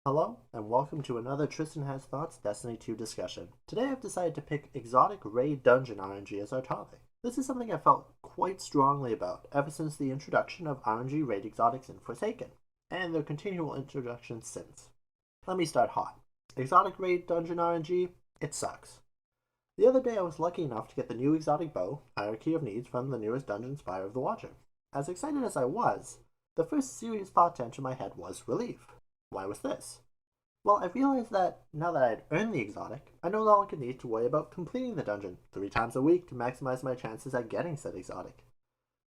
Hello, and welcome to another Tristan Has Thoughts Destiny 2 discussion. Today I've decided to pick exotic raid dungeon RNG as our topic. This is something I felt quite strongly about ever since the introduction of RNG raid exotics in Forsaken, and their continual introduction since. Let me start hot. Exotic raid dungeon RNG, it sucks. The other day I was lucky enough to get the new exotic bow, Hierarchy of Needs, from the newest dungeon Spire of the Watcher. As excited as I was, the first serious thought to enter my head was relief. Why was this? Well, I realized that now that I had earned the exotic, I no longer need to worry about completing the dungeon 3 times a week to maximize my chances at getting said exotic.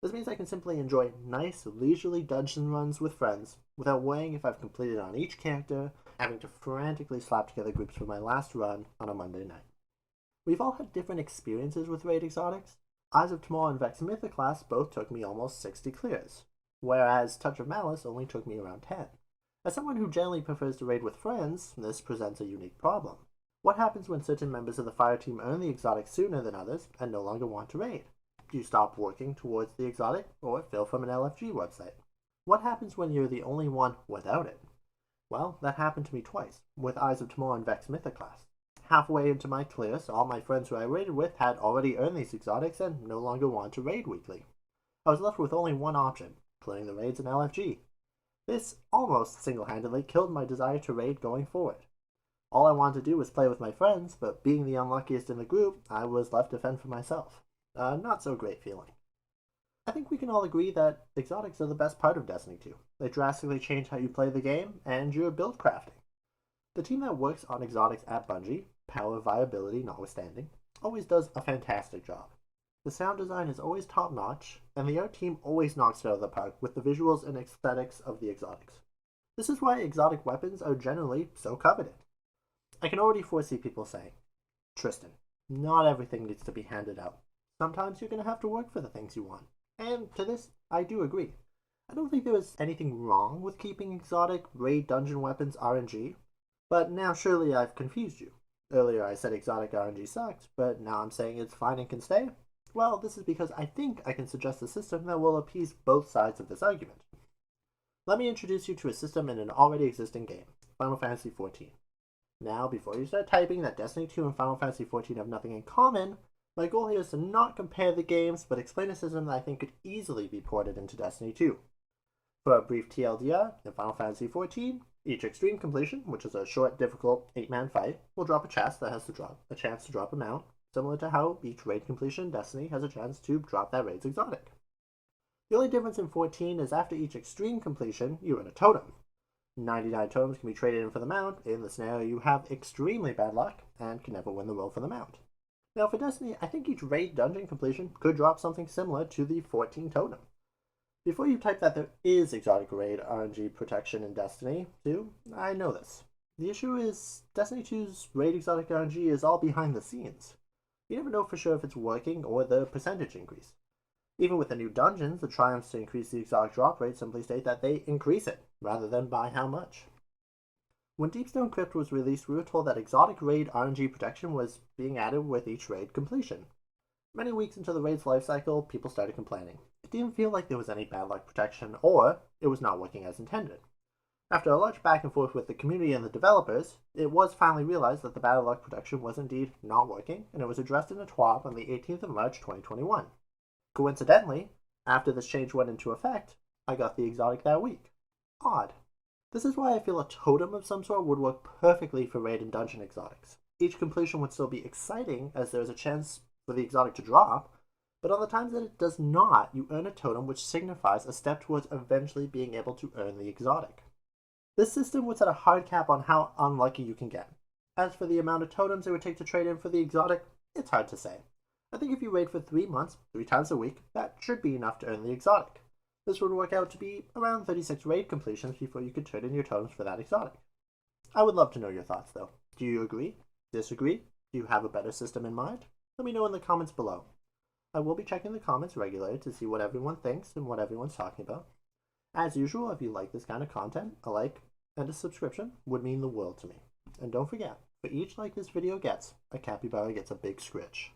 This means I can simply enjoy nice, leisurely dungeon runs with friends without worrying if I've completed on each character, having to frantically slap together groups for my last run on a Monday night. We've all had different experiences with raid exotics. Eyes of Tomorrow and Vex Mythoclast both took me almost 60 clears, whereas Touch of Malice only took me around 10. As someone who generally prefers to raid with friends, this presents a unique problem. What happens when certain members of the fire team earn the exotic sooner than others and no longer want to raid? Do you stop working towards the exotic or fill from an LFG website? What happens when you're the only one without it? Well, that happened to me twice, with Eyes of Tomorrow and Vex Mythoclast. Halfway into my clears, all my friends who I raided with had already earned these exotics and no longer wanted to raid weekly. I was left with only one option, clearing the raids in LFG. This almost single-handedly killed my desire to raid going forward. All I wanted to do was play with my friends, but being the unluckiest in the group, I was left to fend for myself. Not so great feeling. I think we can all agree that exotics are the best part of Destiny 2. They drastically change how you play the game and your build crafting. The team that works on exotics at Bungie, power viability notwithstanding, always does a fantastic job. The sound design is always top-notch, and the art team always knocks it out of the park with the visuals and aesthetics of the exotics. This is why exotic weapons are generally so coveted. I can already foresee people saying, Tristan, not everything needs to be handed out. Sometimes you're going to have to work for the things you want. And to this, I do agree. I don't think there was anything wrong with keeping exotic raid dungeon weapons RNG, but now surely I've confused you. Earlier I said exotic RNG sucks, but now I'm saying it's fine and can stay? Well, this is because I think I can suggest a system that will appease both sides of this argument. Let me introduce you to a system in an already existing game, Final Fantasy XIV. Now, before you start typing that Destiny 2 and Final Fantasy XIV have nothing in common, my goal here is to not compare the games, but explain a system that I think could easily be ported into Destiny 2. For a brief TLDR, in Final Fantasy XIV, each extreme completion, which is a short, difficult 8-man fight, will drop a chest that has a chance to drop a mount, similar to how each raid completion in Destiny has a chance to drop that raid's exotic. The only difference in 14 is after each extreme completion, you earn a totem. 99 totems can be traded in for the mount. In the scenario, you have extremely bad luck and can never win the roll for the mount. Now for Destiny, I think each raid dungeon completion could drop something similar to the 14 totem. Before you type that there is exotic raid RNG protection in Destiny 2, I know this. The issue is Destiny 2's raid exotic RNG is all behind the scenes. You never know for sure if it's working or the percentage increase. Even with the new dungeons, the triumphs to increase the exotic drop rate simply state that they increase it, rather than by how much. When Deepstone Crypt was released, we were told that exotic raid RNG protection was being added with each raid completion. Many weeks into the raid's lifecycle, people started complaining. It didn't feel like there was any bad luck protection, or it was not working as intended. After a large back and forth with the community and the developers, it was finally realized that the bad luck protection was indeed not working, and it was addressed in a TWAB on the 18th of March 2021. Coincidentally, after this change went into effect, I got the exotic that week. Odd. This is why I feel a totem of some sort would work perfectly for raid and dungeon exotics. Each completion would still be exciting, as there is a chance for the exotic to drop, but on the times that it does not, you earn a totem which signifies a step towards eventually being able to earn the exotic. This system would set a hard cap on how unlucky you can get. As for the amount of totems it would take to trade in for the exotic, it's hard to say. I think if you raid for 3 months, 3 times a week, that should be enough to earn the exotic. This would work out to be around 36 raid completions before you could trade in your totems for that exotic. I would love to know your thoughts though. Do you agree? Disagree? Do you have a better system in mind? Let me know in the comments below. I will be checking the comments regularly to see what everyone thinks and what everyone's talking about. As usual, if you like this kind of content, a like and a subscription would mean the world to me. And don't forget, for each like this video gets, a capybara gets a big scritch.